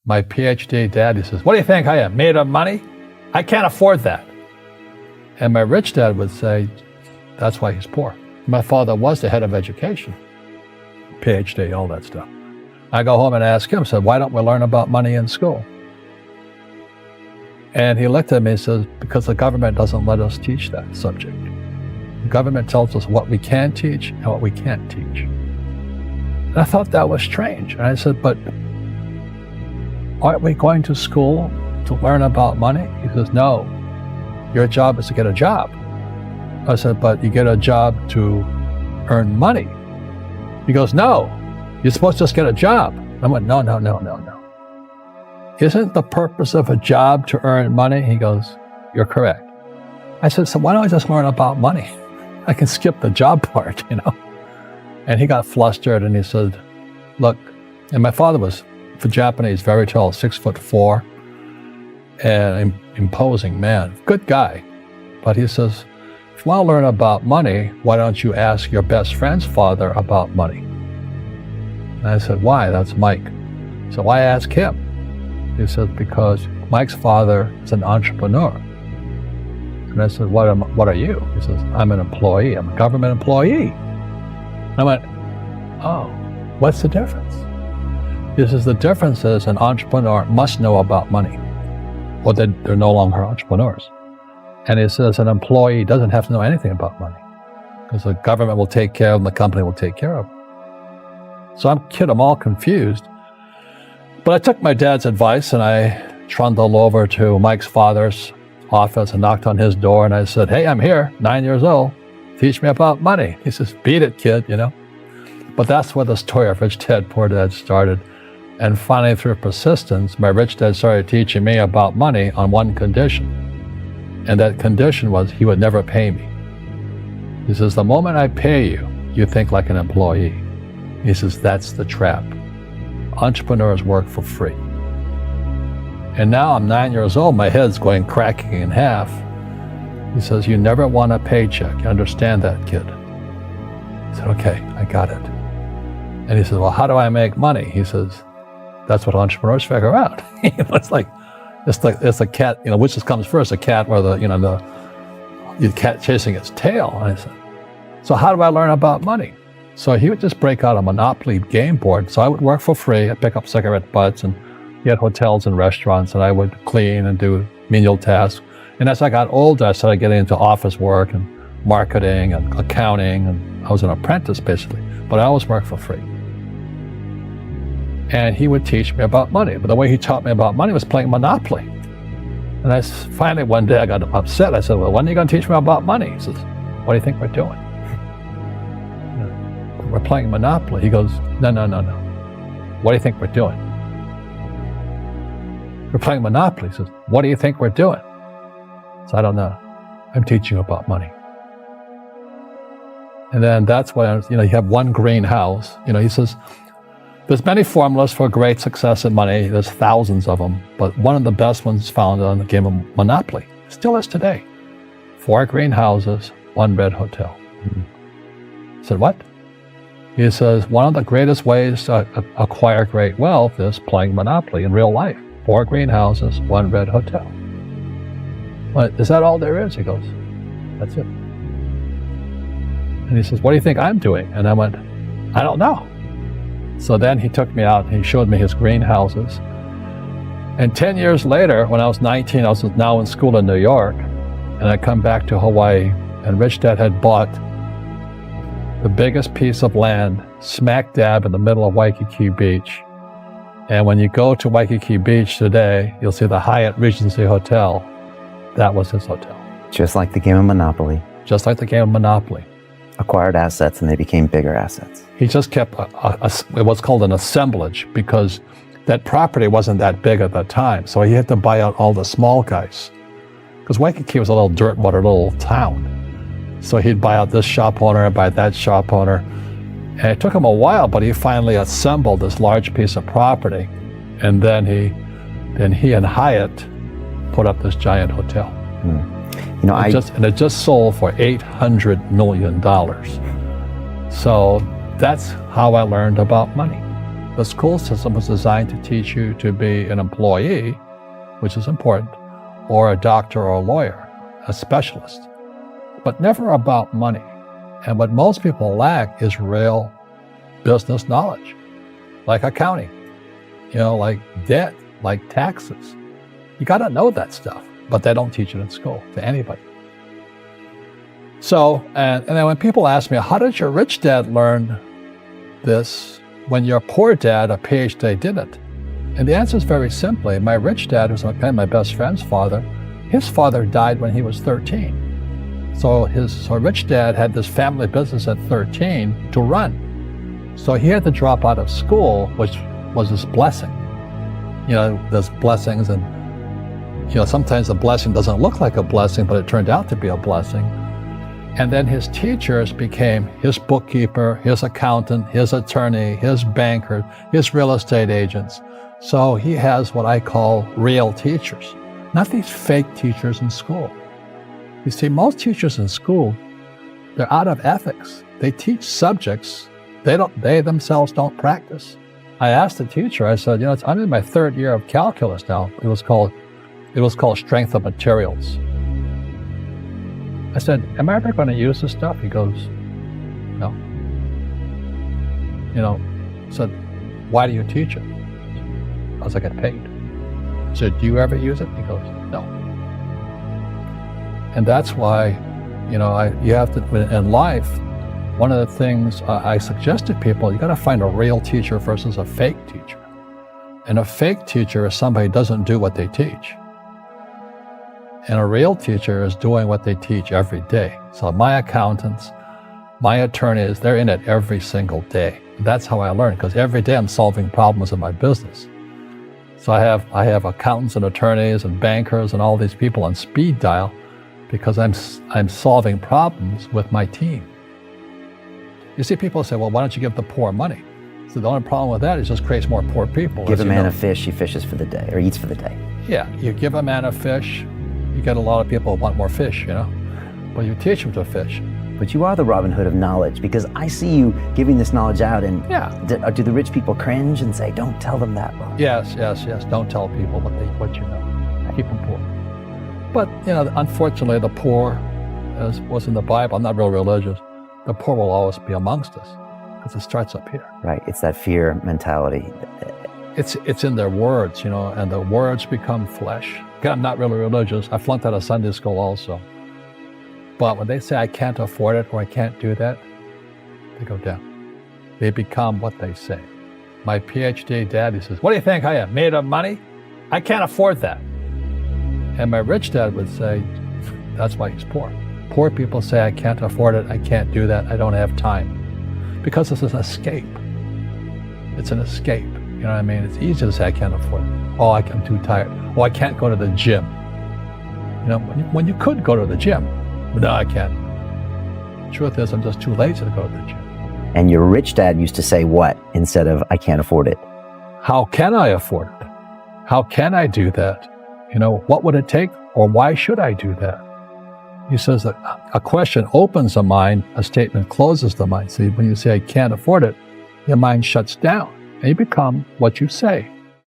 My PhD dad, he says, what do you think I am, made of money? I can't afford that. And my rich dad would say, that's why he's poor. My father was the head of education, PhD, all that stuff. I go home and ask him, said, why don't we learn about money in school? And he looked at me and says, because the government doesn't let us teach that subject. The government tells us what we can teach and what we can't teach. And I thought that was strange. And I said, but aren't we going to school to learn about money? He says, no, your job is to get a job. I said, but you get a job to earn money. He goes, no, you're supposed to just get a job. I went, no. Isn't the purpose of a job to earn money? He goes, you're correct. I said, so why don't I just learn about money? I can skip the job part, you know? And he got flustered and he said, look, and my father was, for Japanese, very tall, 6'4", and imposing man, good guy. But he says, if you want to learn about money, why don't you ask your best friend's father about money? And I said, why? That's Mike. So why ask him? He said, because Mike's father is an entrepreneur. And I said, what are you? He says, I'm an employee. I'm a government employee. And I went, oh, what's the difference? He says, the difference is an entrepreneur must know about money, or they're no longer entrepreneurs. And he says an employee doesn't have to know anything about money because the government will take care of them, the company will take care of them. So I'm all confused. But I took my dad's advice and I trundled over to Mike's father's office and knocked on his door and I said, hey, I'm here, 9 years old. Teach me about money. He says, beat it, kid, you know. But that's where the story of Rich Dad, Poor Dad started. And finally, through persistence, my rich dad started teaching me about money on one condition. And that condition was he would never pay me. He says, the moment I pay you, you think like an employee. He says, that's the trap. Entrepreneurs work for free. And now I'm 9 years old, my head's going cracking in half. He says, you never want a paycheck. You understand that, kid? I said, okay, I got it. And he says, well, how do I make money? He says, that's what entrepreneurs figure out. It's like a cat, you know, which comes first, a cat or the cat chasing its tail. And I said, so how do I learn about money? So he would just break out a Monopoly game board. So I would work for free. I'd pick up cigarette butts and he had hotels and restaurants and I would clean and do menial tasks. And as I got older, I started getting into office work and marketing and accounting. And I was an apprentice basically, but I always worked for free. And he would teach me about money. But the way he taught me about money was playing Monopoly. And finally one day I got upset. I said, well, when are you going to teach me about money? He says, what do you think we're doing? We're playing Monopoly. He goes, no. What do you think we're doing? We're playing Monopoly. He says, what do you think we're doing? So I don't know. I'm teaching you about money. And then that's when, you have one greenhouse. He says, there's many formulas for great success in money. There's thousands of them. But one of the best ones found on the game of Monopoly. Still is today. 4 greenhouses, 1 red hotel. I said, what? He says, one of the greatest ways to acquire great wealth is playing Monopoly in real life. 4 greenhouses, 1 red hotel. Well, is that all there is? He goes, that's it. And he says, what do you think I'm doing? And I went, I don't know. So then he took me out and he showed me his greenhouses. And 10 years later, when I was 19, I was now in school in New York, and I come back to Hawaii, and Rich Dad had bought the biggest piece of land smack dab in the middle of Waikiki Beach. And when you go to Waikiki Beach today, you'll see the Hyatt Regency Hotel. That was his hotel. Just like the game of Monopoly. Just like the game of Monopoly. Acquired assets and they became bigger assets. He just kept what's called an assemblage, because that property wasn't that big at that time. So he had to buy out all the small guys. Because Waikiki was a little dirt water little town. So he'd buy out this shop owner and buy that shop owner. And it took him a while, but he finally assembled this large piece of property. And then he and Hyatt put up this giant hotel. And it just sold for $800 million. So that's how I learned about money. The school system was designed to teach you to be an employee, which is important, or a doctor or a lawyer, a specialist, but never about money. And what most people lack is real business knowledge, like accounting, like debt, like taxes. You got to know that stuff, but they don't teach it in school to anybody. So, and then when people ask me, how did your rich dad learn this when your poor dad, a PhD, didn't? And the answer is very simply, my rich dad, who's kind of my best friend's father, his father died when he was 13. So rich dad had this family business at 13 to run. So he had to drop out of school, which was his blessing. There's blessings, and sometimes the blessing doesn't look like a blessing, but it turned out to be a blessing. And then his teachers became his bookkeeper, his accountant, his attorney, his banker, his real estate agents. So he has what I call real teachers, not these fake teachers in school. You see, most teachers in school, they're out of ethics. They teach subjects they themselves don't practice. I asked the teacher, I said, I'm in my third year of calculus now. It was called strength of materials. I said, am I ever going to use this stuff? He goes, no. I said, why do you teach it? Because I get paid. I said, do you ever use it? He goes, no. And that's why, you have to, in life, one of the things I suggest to people, you got to find a real teacher versus a fake teacher. And a fake teacher is somebody who doesn't do what they teach. And a real teacher is doing what they teach every day. So my accountants, my attorneys, they're in it every single day. That's how I learn, because every day I'm solving problems in my business. So I have accountants and attorneys and bankers and all these people on speed dial because I'm solving problems with my team. You see, people say, well, why don't you give the poor money? So the only problem with that is it just creates more poor people. Give a man a fish, he fishes for the day, or eats for the day. Yeah, you give a man a fish, you get a lot of people who want more fish, but you teach them to fish. But you are the Robin Hood of knowledge, because I see you giving this knowledge out, and do the rich people cringe and say, don't tell them that, Robin? Yes. Don't tell people what you know. Keep them poor. But, unfortunately, the poor, as was in the Bible, I'm not real religious, the poor will always be amongst us, because it starts up here. Right, it's that fear mentality. It's in their words, and the words become flesh. Again, I'm not really religious. I flunked out of Sunday school also. But when they say I can't afford it or I can't do that, they go down. They become what they say. My PhD dad, he says, what do you think I am, made of money? I can't afford that. And my rich dad would say, that's why he's poor. Poor people say, I can't afford it, I can't do that, I don't have time. Because it's an escape. It's an escape. You know what I mean? It's easy to say, I can't afford it. Oh, I'm too tired. Oh, I can't go to the gym. When you could go to the gym. But no, I can't. Truth is, I'm just too lazy to go to the gym. And your rich dad used to say what instead of, I can't afford it? How can I afford it? How can I do that? What would it take, or why should I do that? He says that a question opens the mind, a statement closes the mind. See, when you say, I can't afford it, your mind shuts down, and you become what you say.